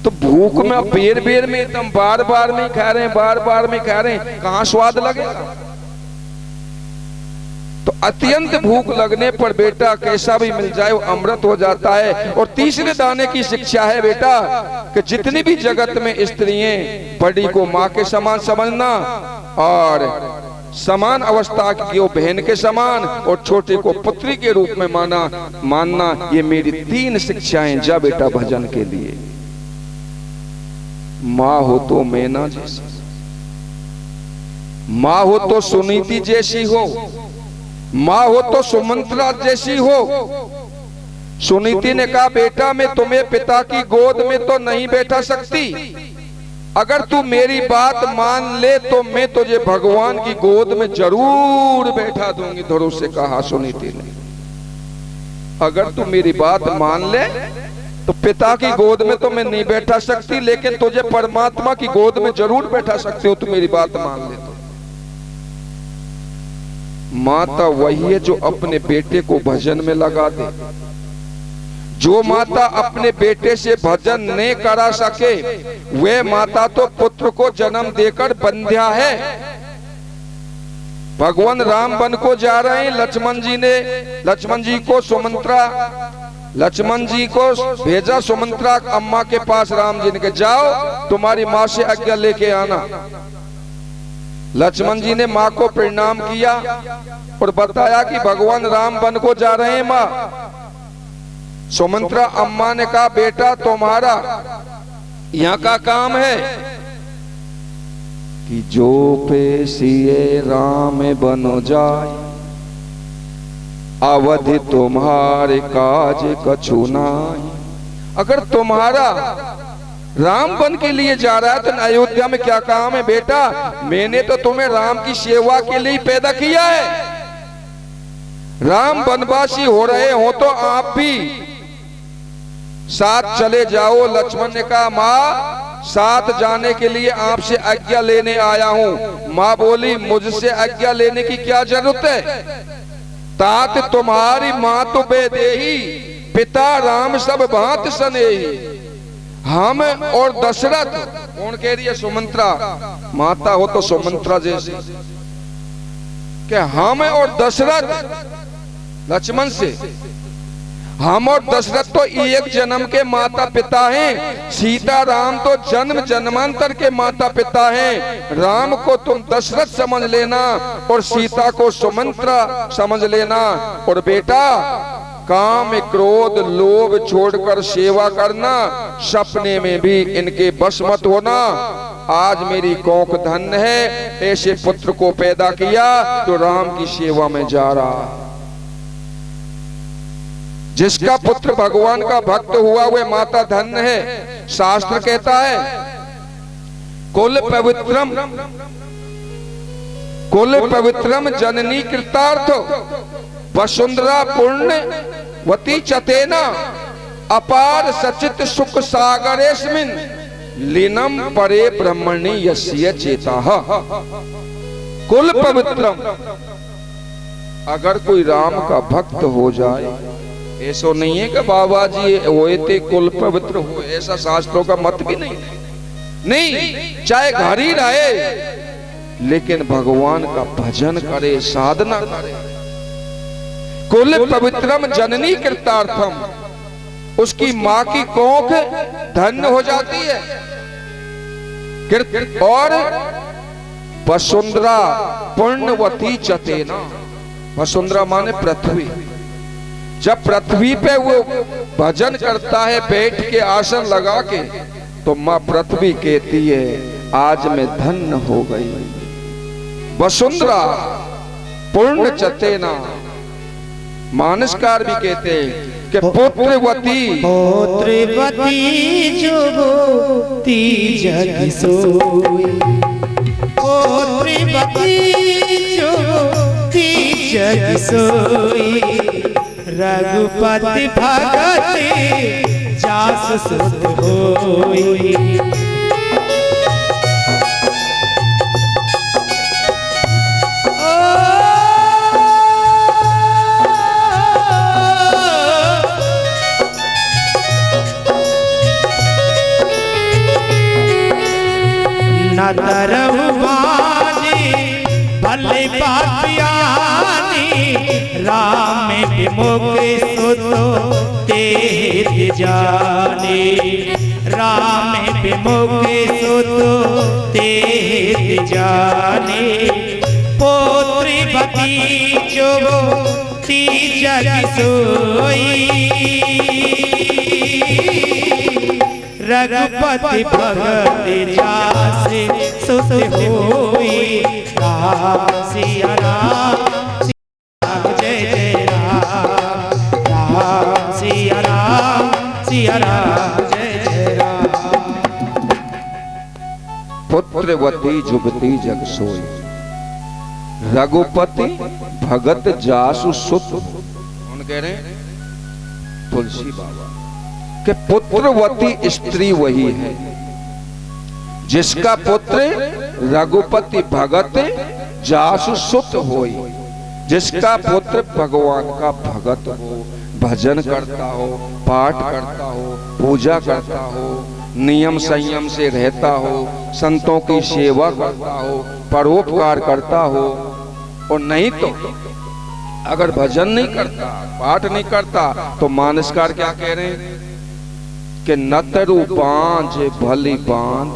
तो भूख में बेर में एकदम बार बार में खा रहे हैं, कहां स्वाद लगेगा। तो अत्यंत भूख लगने पर बेटा कैसा भी मिल जाए वो अमृत हो जाता है। और तीसरे दाने की शिक्षा है बेटा कि जितनी भी जगत में स्त्रियां, बड़ी को माँ के समान समझना और समान अवस्था की वो बहन के समान और छोटे को पुत्री के रूप में मानना, ये मेरी 3 शिक्षाएं जा बेटा भजन के लिए। माँ हो तो मैना जैसी, माँ हो तो सुनीति जैसी हो, माँ हो तो सुमंत्रा जैसी हो। सुनीति ने कहा बेटा मैं तुम्हें पिता की गोद में तो नहीं बैठा सकती, अगर तू मेरी बात मान ले तो मैं तुझे भगवान की गोद में जरूर बैठा दूंगी। ध्रुव से कहा सुनीति ने, अगर तू मेरी बात मान ले तो पिता की गोद में तो मैं नहीं बैठा सकती, लेकिन तुझे परमात्मा की गोद में जरूर बैठा सकती हो, तू मेरी बात मान ले तो। माता वही है जो अपने बेटे को भजन में लगा दे। जो माता अपने बेटे से भजन नहीं करा सके वे माता तो पुत्र को जन्म देकर बंध्या है। भगवान राम वन को जा रहे हैं, लक्ष्मण जी को भेजा सुमंत्रा अम्मा के पास। राम जी ने कहा जाओ तुम्हारी माँ से आज्ञा लेके आना। लक्ष्मण जी ने माँ को प्रणाम किया और बताया कि भगवान राम वन को जा रहे हैं माँ। सुमंत्रा अम्मा ने कहा बेटा तुम्हारा यहाँ का काम है कि जो पेशिए राम बनो जाए, अवधि तुम्हारे काज कछु नाई। अगर तुम्हारा राम बन के लिए जा रहा है तो अयोध्या में क्या काम है बेटा? मैंने तो तुम्हें राम की सेवा के लिए पैदा किया है। राम वनवासी हो रहे हो तो आप भी साथ चले जाओ। लक्ष्मण ने कहा माँ साथ जाने के लिए आपसे आज्ञा लेने आया हूँ। माँ बोली मुझसे आज्ञा लेने की क्या जरूरत है? तात तुम्हारी माँ तो बेदेही, पिता राम सब भांत सनेही। हम और दशरथ, कौन कह रही है? सुमंत्रा। माता हो तो सुमंत्रा जैसे कि हम और दशरथ लक्ष्मण से, हम और दशरथ तो एक जन्म के माता पिता हैं। सीता राम तो जन्म जन्मांतर के माता पिता हैं। राम को तुम दशरथ समझ लेना और सीता को सुमंत्रा समझ लेना। और बेटा काम क्रोध लोभ छोड़कर सेवा करना, सपने में भी इनके बस मत होना। आज मेरी कोख धन्य है, ऐसे पुत्र को पैदा किया तो राम की सेवा में जा रहा। जिसका पुत्र भगवान का भक्त हुआ वह माता धन्य है। शास्त्र कहता है कुल पवित्रम जननी कृतार्थ वसुंधरा पुण्यवती चतेना अपार सचित सुख सागरेस्मिन लीनम परे ब्रह्मणि यस्य चेता। कुल पवित्रम, अगर कोई राम का भक्त हो जाए, ऐसा नहीं है कि बाबा जी हुए थे कुल पवित्र हुए, ऐसा शास्त्रों का मत भी नहीं। चाहे घर ही रहे लेकिन भगवान का भजन करे, साधना करे। कुल पवित्रम जननी कृतार्थम, उसकी माँ की कोख धन्य हो जाती है। और वसुंधरा पुण्यवती चतेना, वसुंधरा माने पृथ्वी। जब पृथ्वी पे वो भजन करता है बैठ के आसन लगा के, तो माँ पृथ्वी कहती है आज मैं धन्य हो गई। वसुंधरा पुण्य चतेना, मानसकार भी कहते हैं कि पुत्रवती जो होती जग सोई। पोत्री जग सोई रघुपति भगत जास सुत होई। न तरहु बानी भले पापियानी राम विमुख सुतो तेज जाने। राम विमुख सुतो तेज जाने। पोत्री भतीजो जग सोई रघुपति भगत जासे सुत होई। राम सिया राम जय जय राम। राम सिया राम जय जय राम। पुत्रवती जुगती जग सोई रघुपति भगत जासु सुत। कौन कह रहे हैं? तुलसी बाबा के पुत्रवती स्त्री वही है जिसका पुत्र रघुपति भगत जासु सुत होई। जिसका पुत्र भगवान का भगत हो, भजन करता हो, पाठ करता हो, पूजा करता हो, नियम संयम से रहता हो, संतों की सेवा करता हो, परोपकार करता हो। और नहीं तो अगर भजन नहीं करता, पाठ नहीं करता तो मानसकार क्या कह रहे हैं कि नतरु बांझ भली बांध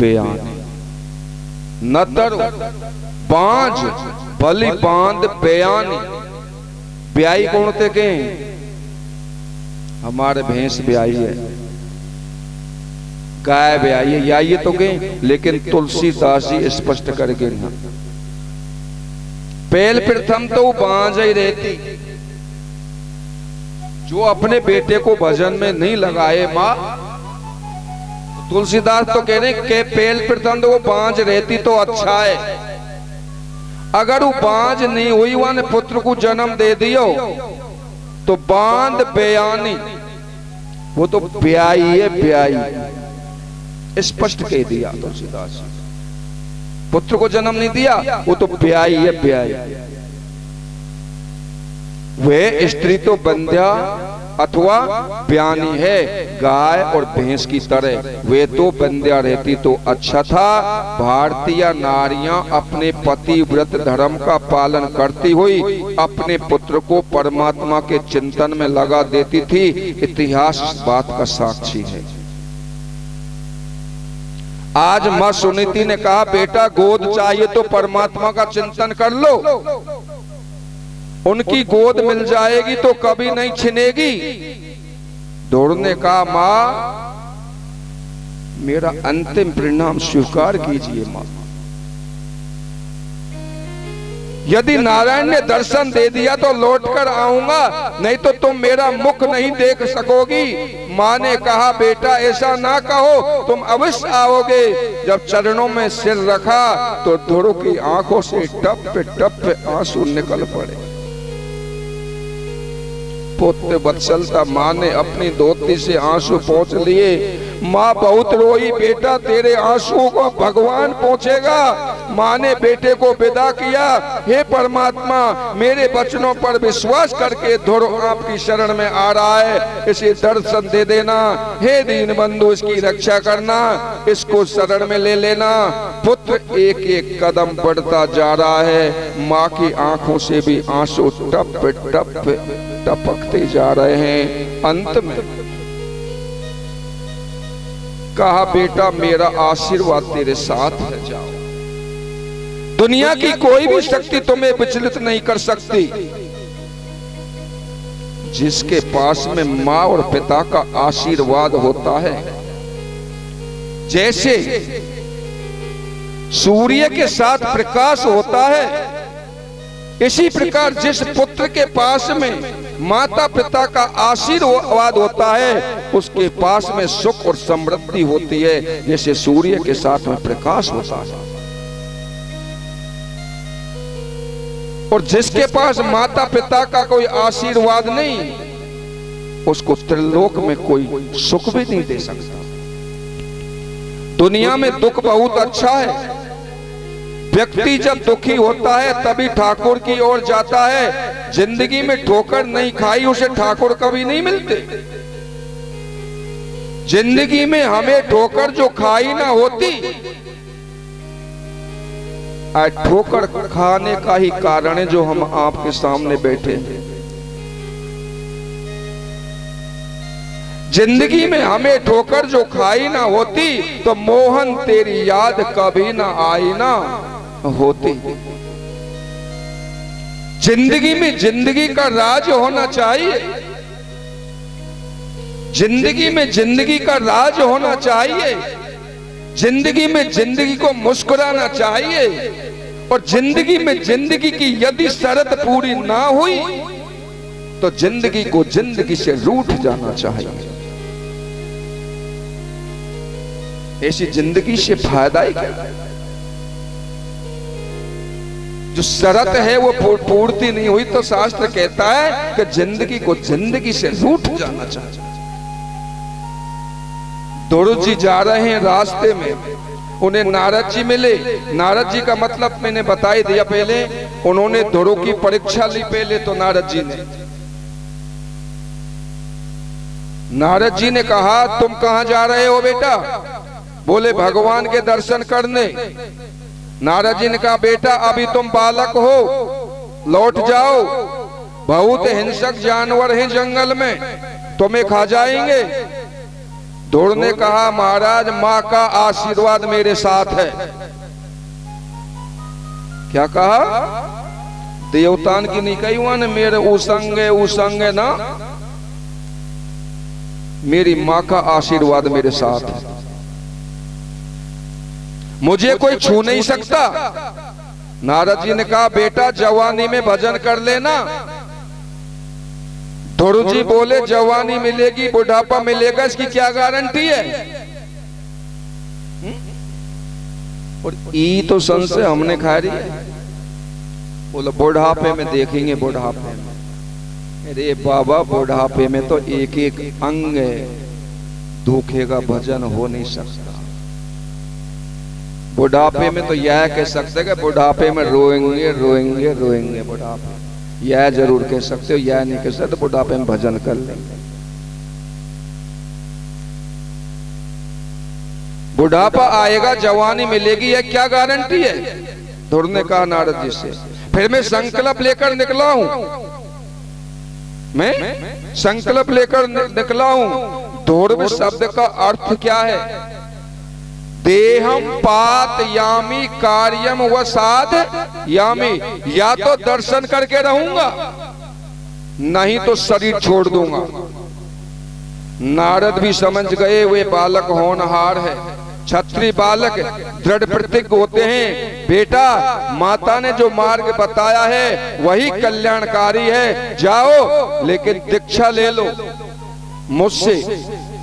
बयानी। नतरु बांझ भली बांध बयानी। ब्याई कौन होते के? हमारे भैंस ब्याई है, गाय ब्याई है, या ये तो गए। लेकिन तुलसीदास जी स्पष्ट करके ना, पहल प्रथम तो वो बांझ ही रहती। जो अपने बेटे को भजन में नहीं लगाए माँ, तुलसीदास तो कह रहे कि पहल प्रथम तो वो बांझ रहती तो अच्छा है। अगर वो बांझ नहीं हुई, वन पुत्र को जन्म दे दियो तो बांध बयानी, वो तो ब्याई है, ब्याई। स्पष्ट कह दिया तुलसीदास। पुत्र को जन्म नहीं दिया, वो तो ब्याई है, ब्याई। वह स्त्री तो बंध्या अथवा ब्यानी है, गाय और भैंस की तरह। वे तो बंध्या रहती तो अच्छा था। भारतीय नारियां अपने पति व्रत धर्म का पालन करती हुई अपने पुत्र को परमात्मा के चिंतन में लगा देती थी। इतिहास इस बात का साक्षी है। आज मां सुनीति ने कहा, बेटा गोद चाहिए तो परमात्मा का चिंतन कर लो। उनकी गोद मिल जाएगी तो कभी नहीं छिनेगी। दौड़ ने कहा, मां मेरा अंतिम परिणाम स्वीकार कीजिए मां। यदि नारायण ने दर्शन दे दिया तो लौटकर आऊंगा, नहीं तो तुम मेरा मुख नहीं देख सकोगी। मां ने कहा, बेटा ऐसा ना कहो, तुम अवश्य आओगे। जब चरणों में सिर रखा तो दोनों की आंखों से टप टप आंसू निकल पड़े। पुत्र वत्सलता मां ने अपनी धोती से आंसू पोंछ लिए। मां बहुत रोई, बेटा तेरे आंसुओं को भगवान पहुंचेगा। मां ने बेटे को विदा किया। हे परमात्मा, मेरे वचनों पर विश्वास करके धुर आपकी शरण में आ रहा है, इसे दर्शन दे देना। हे दीन बंधु, इसकी रक्षा करना, इसको शरण में ले लेना। पुत्र एक एक कदम बढ़ता जा रहा है। मां की आंखों से भी आंसू टप टप टपकते जा रहे हैं। अंत में कहा, बेटा मेरा आशीर्वाद तेरे साथ है, जाओ। दुनिया की कोई भी शक्ति तुम्हें विचलित नहीं कर सकती। जिसके पास में मां और पिता का आशीर्वाद होता है, जैसे सूर्य के साथ प्रकाश होता है, इसी प्रकार जिस पुत्र के पास में माता पिता का आशीर्वाद होता है, उसके पास में सुख और समृद्धि होती है, जैसे सूर्य के साथ में प्रकाश होता है। और जिसके पास माता पिता का कोई आशीर्वाद नहीं, उसको त्रिलोक में कोई सुख भी नहीं दे सकता। दुनिया में दुख बहुत अच्छा है। व्यक्ति जब दुखी होता है तभी ठाकुर की ओर जाता है। जिंदगी में ठोकर नहीं खाई उसे ठाकुर कभी नहीं मिलते। जिंदगी में हमें ठोकर जो खाई ना होती, ठोकर खाने का ही कारण है जो हम आपके सामने बैठे हैं। जिंदगी में हमें ठोकर जो खाई ना होती तो मोहन तेरी याद कभी ना आई ना होती। जिंदगी में जिंदगी का राज होना चाहिए। जिंदगी में जिंदगी का राज होना चाहिए। जिंदगी में जिंदगी को मुस्कुराना चाहिए। और जिंदगी में जिंदगी की यदि शर्त पूरी ना हुई तो जिंदगी को जिंदगी से रूठ जाना चाहिए। ऐसी जिंदगी से फायदा ही क्या? जो शर्त है वो पूर्ति नहीं हुई तो शास्त्र कहता है कि जिंदगी को जिंदगी से रूठ जाना चाहिए। ध्रुव जी जा रहे हैं रास्ते में, उन्हें नारद जी मिले। नारद जी का मतलब मैंने बता ही दिया पहले। उन्होंने ध्रुव की परीक्षा ली पहले तो नारद जी ने। नारद जी ने कहा तुम कहां जा रहे हो बेटा? बोले भगवान के दर्शन करने। नारद जी ने कहा बेटा अभी तुम बालक हो, लौट जाओ, बहुत हिंसक जानवर हैं जंगल में, तुम्हें खा जाएंगे। ध्रुव ने कहा महाराज मां का आशीर्वाद मेरे साथ है। क्या कहा? देवतान की नहीं कही हुआ ने मेरे उसंगे ना, मेरी मां का आशीर्वाद मेरे साथ है, मुझे कोई छू नहीं सकता। नारद जी ने कहा बेटा जवानी में भजन कर लेना। ध्रुव जी बोले जवानी मिलेगी बुढ़ापा मिलेगा इसकी क्या गारंटी है? और ई तो संशय हमने खा रही है। बोलो बुढ़ापे में देखेंगे, बुढ़ापे में। अरे बाबा बुढ़ापे में तो एक एक अंग धोखे का भजन हो नहीं सकता। बुढ़ापे में तो यह कह सकते कि बुढ़ापे में रोएंगे रोएंगे रोएंगे। बुढ़ापे यह जरूर कह सकते हो, यह नहीं कह सकते बुढ़ापे में भजन कर लेंगे। बुढ़ापा आएगा जवानी मिलेगी यह क्या गारंटी है? ध्रुव ने कहा नारद जी से। फिर मैं संकल्प लेकर निकला हूं, मैं संकल्प लेकर निकला हूं। ध्रुव शब्द का अर्थ क्या है? देहम पात यामी कार्यम व साध यामी। या तो दर्शन करके रहूंगा नहीं तो शरीर छोड़ दूंगा। नारद भी समझ गए वे बालक होनहार है, क्षत्रिय बालक दृढ़ प्रतिज्ञ होते हैं। बेटा माता ने जो मार्ग बताया है वही कल्याणकारी है, जाओ लेकिन दीक्षा ले लो मुझसे।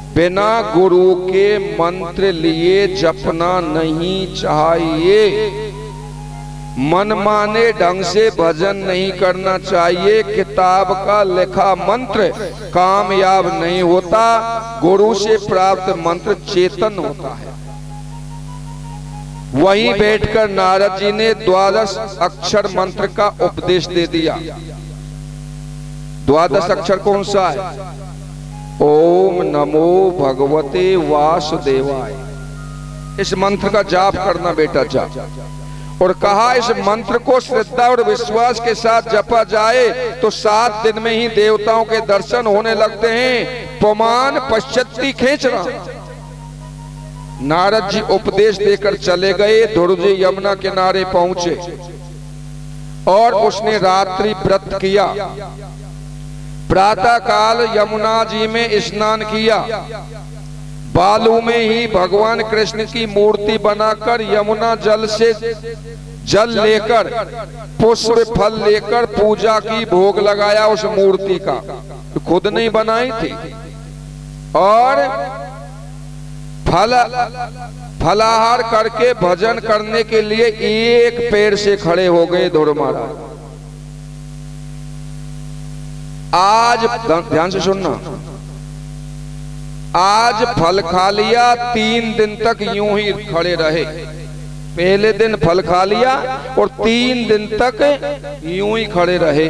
बिना गुरु के मंत्र लिए जपना नहीं चाहिए, मनमाने ढंग से भजन नहीं करना चाहिए। किताब का लिखा मंत्र कामयाब नहीं होता, गुरु से प्राप्त मंत्र चेतन होता है। वहीं बैठकर नारद जी ने 12 अक्षर मंत्र का उपदेश दे दिया। 12 अक्षर कौन सा है? ओम नमो भगवते वासुदेवाय। इस मंत्र का जाप करना बेटा, जाप। और कहा इस मंत्र को श्रद्धा और विश्वास के साथ जपा जाए तो 7 दिन में ही देवताओं के दर्शन होने लगते हैं। पुमान पश्चत्ती खींच रहा। नारद जी उपदेश देकर चले गए। ध्रुव जी यमुना किनारे पहुंचे और उसने रात्रि व्रत किया। प्रातः काल यमुना जी में स्नान किया। बालू में ही भगवान कृष्ण की मूर्ति बनाकर यमुना जल से जल लेकर पुष्प फल लेकर पूजा की, भोग लगाया उस मूर्ति का, खुद नहीं बनाई थी। और फलाहार करके भजन करने के लिए एक पैर से खड़े हो गए ध्रुव महाराज। आज ध्यान से सुनना, आज फल खा लिया, 3 दिन तक यूं ही खड़े रहे। पहले दिन फल खा लिया और 3 दिन तक यूं ही खड़े रहे।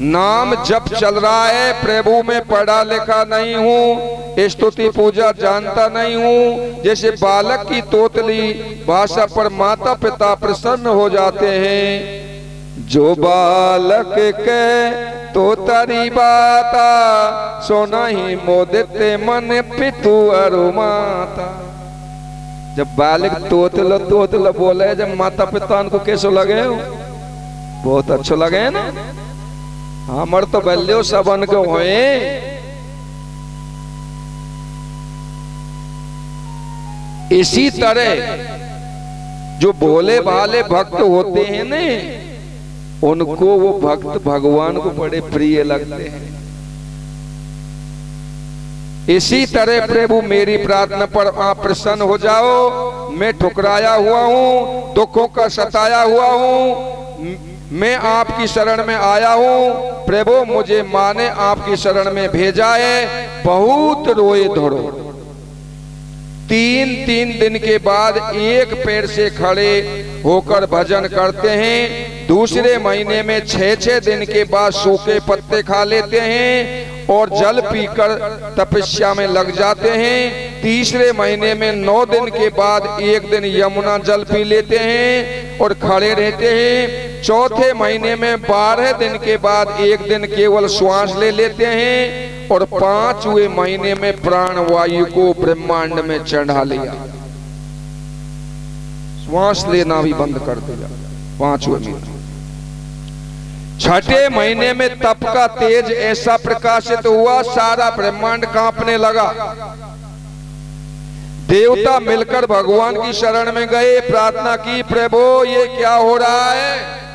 नाम जप चल रहा है, प्रभु में पढ़ा लिखा नहीं हूँ, स्तुति पूजा जानता नहीं हूँ। जैसे बालक की तोतली भाषा पर माता पिता प्रसन्न हो जाते हैं। जो बालक के तो तरी बाता, सोना ही मोदित मन पितु अरु माता। जब बालक तोतल बोले, जब माता पिता उनको कैसे लगे? बहुत अच्छो लगे ना। हमर तो बल्ले सबन के होए। इसी तरह जो भोले भाले भक्त होते हैं ने, उनको वो भक्त भगवान को बड़े प्रिय लगते हैं। इसी तरह प्रभु मेरी प्रार्थना पर आप प्रसन्न हो जाओ। मैं ठुकराया हुआ हूँ, दुखों का सताया हुआ हूँ, मैं आपकी शरण में आया हूँ। प्रभु मुझे माँ ने आपकी शरण में भेजा है। बहुत रोए धोड़ो। 3 दिन के बाद एक पैर से खड़े होकर भजन करते हैं। दूसरे महीने में 6 दिन के बाद सूखे पत्ते खा लेते हैं और जल पीकर तपस्या में लग जाते हैं। तीसरे महीने में 9 दिन के बाद एक दिन यमुना जल पी लेते हैं और खड़े रहते हैं। चौथे महीने में 12 दिन के बाद एक दिन केवल श्वास ले लेते हैं और 5वें महीने में प्राण वायु को ब्रह्मांड में चढ़ा लिया। श्वास लेना भी बंद कर दिया 5वें महीने। 6ठे महीने में तप का तेज ऐसा प्रकाशित हुआ, सारा ब्रह्मांड कांपने लगा। देवता मिलकर भगवान की शरण में गए, प्रार्थना की, प्रभु ये क्या हो रहा है?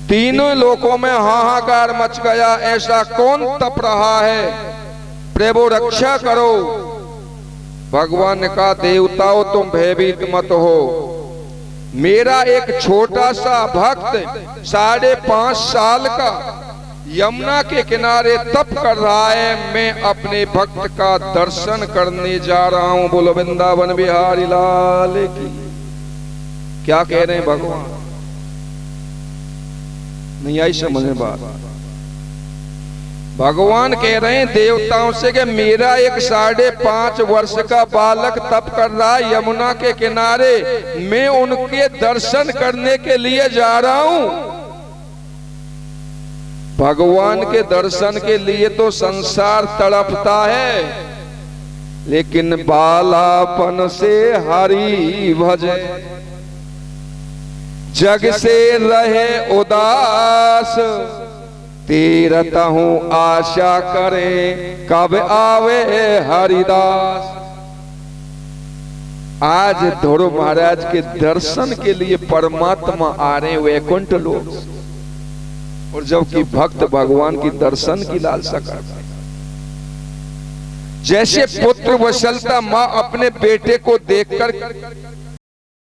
तीनों लोकों में हाहाकार मच गया। ऐसा कौन तप रहा है? प्रभु रक्षा करो। भगवान ने कहा, देवताओं तुम भयभीत मत हो। मेरा एक छोटा सा भक्त 5.5 साल का यमुना के किनारे तप कर रहा है। मैं अपने भक्त का दर्शन करने जा रहा हूं। बोलो वृंदावन बिहारी लाल की। क्या कह रहे हैं भगवान? नहीं आई समझ में बात? भगवान कह रहे हैं देवताओं से कि मेरा एक 5.5 वर्ष का बालक तप कर रहा है यमुना के किनारे, मैं उनके दर्शन करने के लिए जा रहा हूं। भगवान के दर्शन के लिए तो संसार तड़पता है, लेकिन बालापन से हरि भजे, जग से रहे उदास, तीरथ हूं आशा करे कब आवे हरिदास। आज ध्रुव महाराज के दर्शन के लिए परमात्मा आ रहे वैकुंठ लोग, और जबकि भक्त भगवान की दर्शन की लालसा करते हैं। जैसे पुत्र वत्सलता माँ अपने बेटे को देखकर